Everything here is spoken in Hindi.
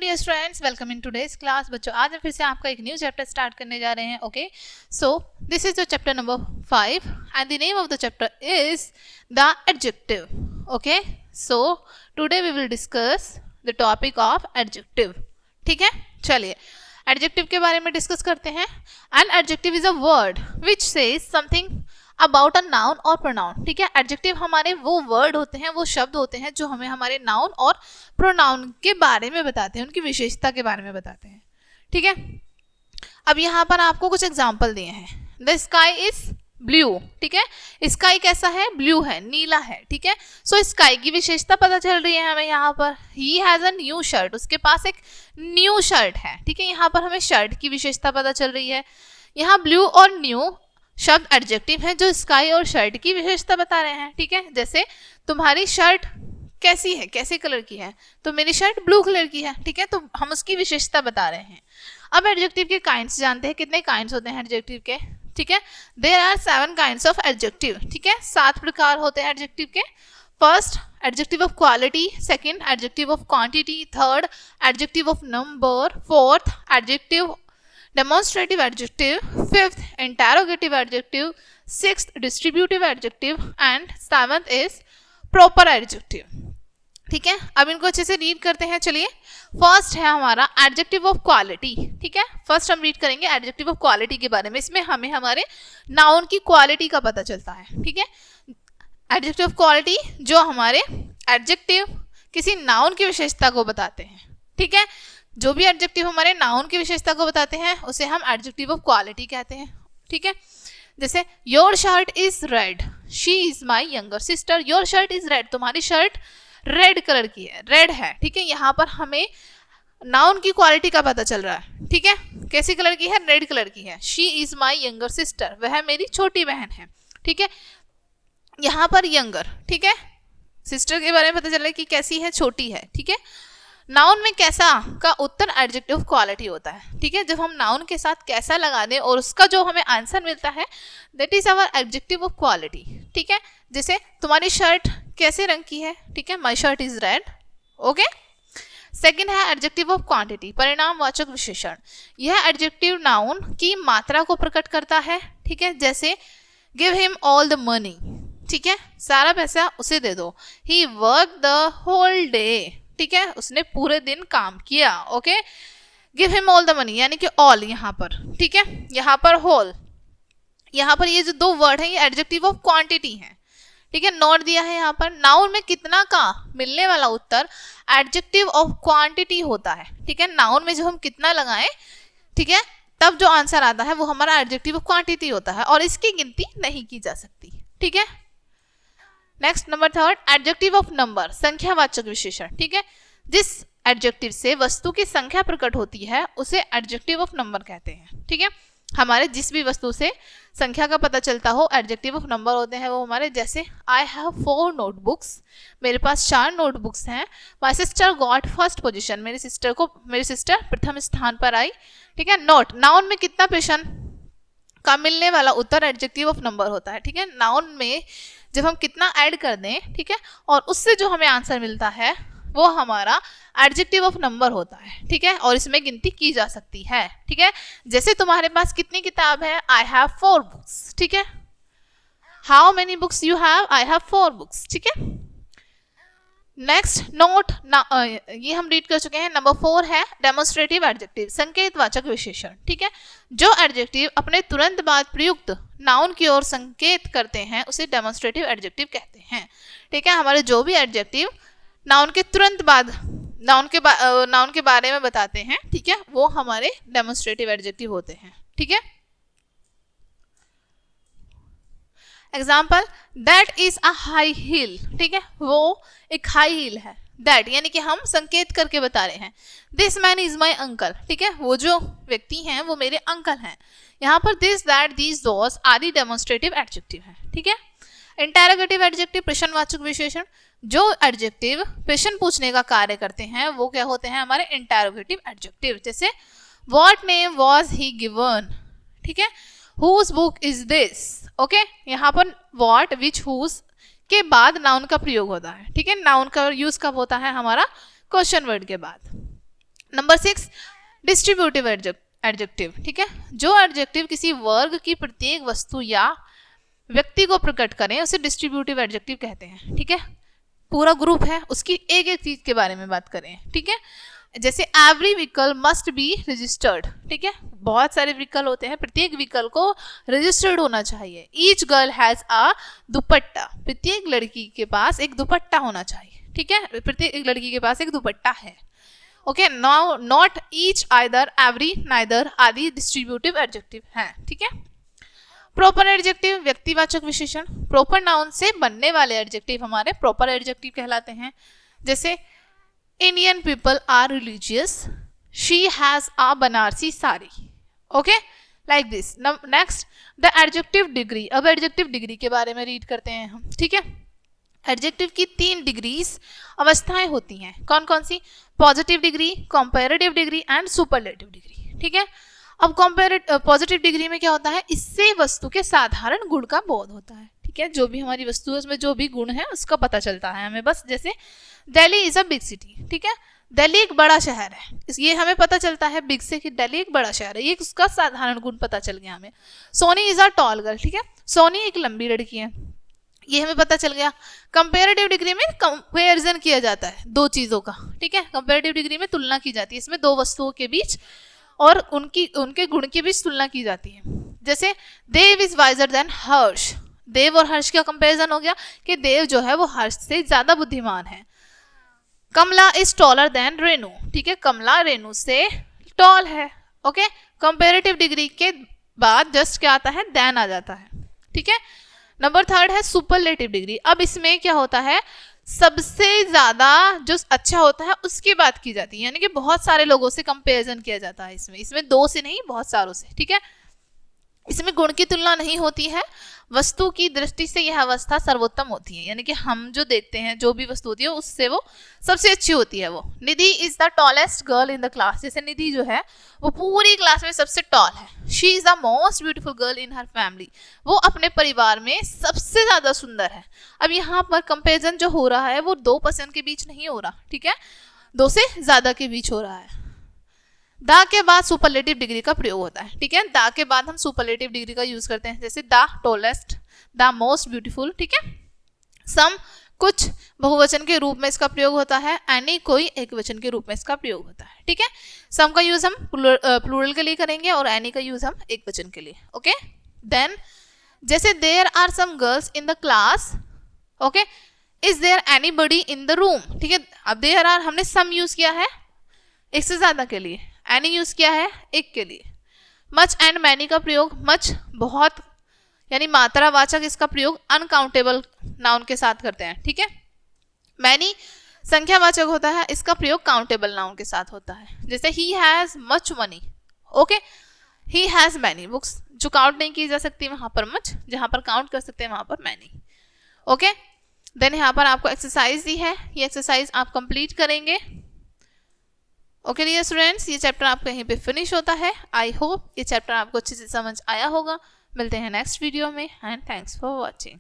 Dear students, welcome in today's class. बच्चों, आज हम फिर से आपका एक न्यू चैप्टर स्टार्ट करने जा रहे हैं। Okay, so this is the chapter number 5 and the name of the chapter is the adjective. Okay, so today we will discuss the topic of adjective. ठीक है, चलिए एडजेक्टिव के बारे में डिस्कस करते हैं। An adjective is a word which says something about a noun और प्रोनाउन। ठीक है, एडजेक्टिव हमारे वो वर्ड होते हैं, वो शब्द होते हैं जो हमें हमारे नाउन और प्रोनाउन के बारे में बताते हैं, उनकी विशेषता के बारे में बताते हैं। ठीक है, अब यहाँ पर आपको कुछ एग्जाम्पल दिए हैं। The sky is blue. ठीक है, स्काई कैसा है? ब्लू है, नीला है। ठीक है, सो स्काई की विशेषता पता चल रही है हमें यहाँ पर। He has a new shirt, उसके पास एक न्यू शर्ट है। ठीक है, यहाँ पर हमें शर्ट की विशेषता पता चल रही है। यहाँ ब्लू और न्यू शब्द एडजेक्टिव है जो स्काई और शर्ट की विशेषता बता रहे हैं। ठीक है, जैसे तुम्हारी शर्ट कैसी है, कैसे कलर की है, तो मेरी शर्ट ब्लू कलर की है। ठीक है, तो हम उसकी विशेषता बता रहे हैं। अब एडजेक्टिव के काइंड्स जानते हैं, कितने काइंड्स होते हैं एडजेक्टिव के। ठीक है, there are 7 kinds of adjective. ठीक है, 7 प्रकार होते हैं एडजेक्टिव के। First, adjective of quality. Second, adjective of quantity. Third, adjective of number. Fourth, adjective demonstrative adjective. Fifth, interrogative adjective. Sixth, distributive adjective. And seventh is proper adjective. ठीक है, अब इनको अच्छे से रीड करते हैं। चलिए, फर्स्ट है हमारा एडजेक्टिव ऑफ क्वालिटी। ठीक है, फर्स्ट हम रीड करेंगे एडजेक्टिव ऑफ क्वालिटी के बारे में। इसमें हमें हमारे नाउन की क्वालिटी का पता चलता है। ठीक है, एडजेक्टिव ऑफ क्वालिटी जो हमारे एडजेक्टिव किसी नाउन की विशेषता को बताते हैं। ठीक है, जो भी एडजेक्टिव हमारे नाउन की विशेषता को बताते हैं उसे हम एडजेक्टिव ऑफ क्वालिटी कहते हैं। ठीक है, जैसे your shirt is red, she is my younger sister. Your shirt is red, तुम्हारी शर्ट रेड कलर की है, रेड है। ठीक है, यहाँ पर हमें नाउन की क्वालिटी का पता चल रहा है। ठीक है, कैसी कलर की है? रेड कलर की है। She is my younger sister, वह मेरी छोटी बहन है। ठीक है, यहाँ पर यंगर, ठीक है, सिस्टर के बारे में पता चल रहा है कि कैसी है, छोटी है। ठीक है, नाउन में कैसा का उत्तर एडजेक्टिव ऑफ क्वालिटी होता है। ठीक है, जब हम नाउन के साथ कैसा लगा दें और उसका जो हमें आंसर मिलता है that is our adjective of quality. ठीक है, जैसे तुम्हारी शर्ट कैसे रंग की है? ठीक है, my shirt is red. Okay, second है एडजेक्टिव ऑफ क्वांटिटी, परिणामवाचक विशेषण। यह एडजेक्टिव नाउन की मात्रा को प्रकट करता है। ठीक है, जैसे give him all the money. ठीक है, सारा पैसा उसे दे दो। ही वर्क द होल डे। ठीक है, उसने पूरे दिन काम किया। Okay, give him all the money यानी कि ऑल यहाँ पर। ठीक है, यहाँ पर होल, यहाँ पर ये जो दो वर्ड है ये एडजेक्टिव ऑफ क्वांटिटी है। ठीक है, नोट दिया है यहाँ पर। नाउन में कितना का मिलने वाला उत्तर एडजेक्टिव ऑफ क्वांटिटी होता है। ठीक है, नाउन में जो हम कितना लगाएं, ठीक है, तब जो आंसर आता है वो हमारा एडजेक्टिव ऑफ क्वांटिटी होता है और इसकी गिनती नहीं की जा सकती। ठीक है, next number third, adjective of number, संख्यावाचक विशेषण। ठीक है, जिस एडजेक्टिव से वस्तु की संख्या प्रकट होती है उसे एडजेक्टिव ऑफ नंबर कहते हैं। ठीक है, हमारे जिस भी वस्तु से संख्या का पता चलता हो एडजेक्टिव ऑफ नंबर होते हैं वो हमारे, जैसे आई हैव 4 नोटबुक्स, मेरे पास 4 नोटबुक्स हैं। My sister got first position, मेरी सिस्टर प्रथम स्थान पर आई। ठीक है, नोट, नाउन में कितना पर्सन का मिलने वाला उत्तर एडजेक्टिव ऑफ नंबर होता है। ठीक है, नाउन में जब हम कितना ऐड कर दें, ठीक है, और उससे जो हमें आंसर मिलता है वो हमारा एडजेक्टिव ऑफ नंबर होता है। ठीक है, और इसमें गिनती की जा सकती है। ठीक है, जैसे तुम्हारे पास कितनी किताब है? I have 4 books. ठीक है, how many books you have? I have 4 books. ठीक है, नेक्स्ट नोट, ये हम रीड कर चुके हैं। नंबर 4 है डेमोन्स्ट्रेटिव एडजेक्टिव, संकेतवाचक विशेषण। ठीक है, जो एडजेक्टिव अपने तुरंत बाद प्रयुक्त नाउन की ओर संकेत करते हैं उसे डेमोन्स्ट्रेटिव एडजेक्टिव कहते हैं। ठीक है, हमारे जो भी एडजेक्टिव नाउन के तुरंत बाद नाउन के बारे में बताते हैं, ठीक है, वो हमारे डेमोन्स्ट्रेटिव एडजेक्टिव होते हैं। ठीक है, example, that is a high heel. ठीक है, वो एक हाई हिल है। दैट यानी कि हम संकेत करके बता रहे हैं। This man is my uncle. ठीक है, वो जो व्यक्ति हैं वो मेरे अंकल हैं। यहाँ पर दिस, दैट, दीज, दोस आदि डेमोन्स्ट्रेटिव एडजेक्टिव है। ठीक है, इंटेरोगेटिव एडजेक्टिव, प्रश्नवाचक विशेषण। जो एडजेक्टिव प्रश्न पूछने का कार्य करते हैं वो क्या होते हैं? हमारे इंटेरोगेटिव एडजेक्टिव। जैसे what name was he given. ठीक है, whose book is this. Okay, यहाँ पर व्हाट, विच, हुज के बाद नाउन का प्रयोग होता है। ठीक है, नाउन का यूज कब होता है? हमारा क्वेश्चन वर्ड के बाद। नंबर 6 डिस्ट्रीब्यूटिव एडजेक्टिव, ठीक है। जो एडजेक्टिव किसी वर्ग की प्रत्येक वस्तु या व्यक्ति को प्रकट करें उसे डिस्ट्रीब्यूटिव एडजेक्टिव कहते हैं, ठीक है। पूरा ग्रुप है, उसकी एक एक चीज के बारे में बात करें, ठीक है। जैसे every vehicle must be registered, ठीक है। बहुत सारे व्हीकल होते हैं, प्रत्येक व्हीकल को रजिस्टर्ड होना चाहिए। ईच गर्ल हैज अ दुपट्टा, प्रत्येक लड़की के पास एक दुपट्टा होना चाहिए, ठीक है। प्रत्येक लड़की के पास एक दुपट्टा है। Okay, now not each, either, every, neither आदि डिस्ट्रीब्यूटिव एडजेक्टिव हैं, ठीक है। प्रॉपर एडजेक्टिव व्यक्तिवाचक विशेषण, प्रॉपर नाउन से बनने वाले एडजेक्टिव हमारे प्रॉपर एडजेक्टिव कहलाते हैं। जैसे Indian people are religious, she has a Banarasi sari, okay, like this. Next the adjective degree, अब एडजेक्टिव डिग्री के बारे में रीड करते हैं हम, ठीक है। एडजेक्टिव की 3 डिग्रीज अवस्थाएं होती हैं, कौन कौन सी? Positive degree, comparative degree and superlative degree, ठीक है। अब पॉजिटिव डिग्री में क्या होता है? इससे वस्तु के साधारण गुण का बोध होता है, ठीक है। जो भी हमारी वस्तु है उसमें जो भी गुण है उसका पता चलता है हमें। बस जैसे Delhi is a big city, ठीक है, दिल्ली एक बड़ा शहर है, ये हमें पता चलता है बिग से कि दिल्ली एक बड़ा शहर है, ये उसका साधारण गुण पता चल गया हमें। Soni is a tall girl, ठीक है, सोनी एक लंबी लड़की है, ये हमें पता चल गया। कंपैरेटिव डिग्री में कंपैरिजन किया जाता है दो चीजों का, ठीक है। कंपैरेटिव डिग्री में तुलना की जाती है, इसमें दो वस्तुओं के बीच और उनके गुण के बीच तुलना की जाती है। जैसे देव इज वाइजर देन हर्ष, देव और हर्ष का कंपैरिजन हो गया कि देव जो है वो हर्ष से ज्यादा बुद्धिमान है। कमला इज टॉलर देन रेनू, ठीक है, कमला रेनू से टॉल है, ओके। कंपैरेटिव डिग्री के बाद जस्ट क्या आता है? देन आ जाता है, ठीक है। नंबर 3 है सुपरलेटिव डिग्री। अब इसमें क्या होता है? सबसे ज्यादा जो अच्छा होता है उसकी बात की जाती है, यानी कि बहुत सारे लोगों से कंपैरिजन किया जाता है इसमें 2 से नहीं, बहुत सारों से, ठीक है। इसमें गुण की तुलना नहीं होती है, वस्तु की दृष्टि से यह अवस्था सर्वोत्तम होती है, यानी कि हम जो देखते हैं जो भी वस्तु होती है उससे वो सबसे अच्छी होती है। वो Nidhi is the tallest girl in the class, जैसे निधि जो है वो पूरी क्लास में सबसे टॉल है। She is the most beautiful girl in her family, वो अपने परिवार में सबसे ज्यादा सुंदर है। अब यहाँ पर कंपेरिजन जो हो रहा है वो 2% के बीच नहीं हो रहा, ठीक है, 2 से ज्यादा के बीच हो रहा है। द के बाद सुपरलेटिव डिग्री का प्रयोग होता है, ठीक है। द के बाद हम सुपरलेटिव डिग्री का यूज करते हैं, जैसे the tallest, the most beautiful, ठीक है। सम कुछ बहुवचन के रूप में इसका प्रयोग होता है, एनी कोई एक वचन के रूप में इसका प्रयोग होता है, ठीक है। सम का यूज हम प्लूरल के लिए करेंगे और एनी का यूज हम एक वचन के लिए, ओके। देन जैसे there are some girls in the class, okay, is there anybody in the room, ठीक है। अब देयर आर हमने सम यूज किया है एक से ज्यादा के लिए, एनी यूज किया है एक के लिए। मच एंड मैनी का प्रयोग, मच बहुत यानी मात्रावाचक, इसका प्रयोग अनकाउंटेबल नाउन के साथ करते हैं, ठीक है। मैनी संख्यावाचक होता है, इसका प्रयोग काउंटेबल नाउन के साथ होता है। जैसे he has much money, okay, he has many books, जो काउंट नहीं की जा सकती वहां पर मच, जहां पर काउंट कर सकते हैं वहां पर मैनी, ओके। देन यहाँ पर आपको एक्सरसाइज दी है, ये एक्सरसाइज आप कंप्लीट करेंगे, ओके डियर स्टूडेंट्स। ये चैप्टर आपका यहीं पे फिनिश होता है। आई होप ये चैप्टर आपको अच्छे से समझ आया होगा। मिलते हैं नेक्स्ट वीडियो में एंड थैंक्स फॉर वॉचिंग।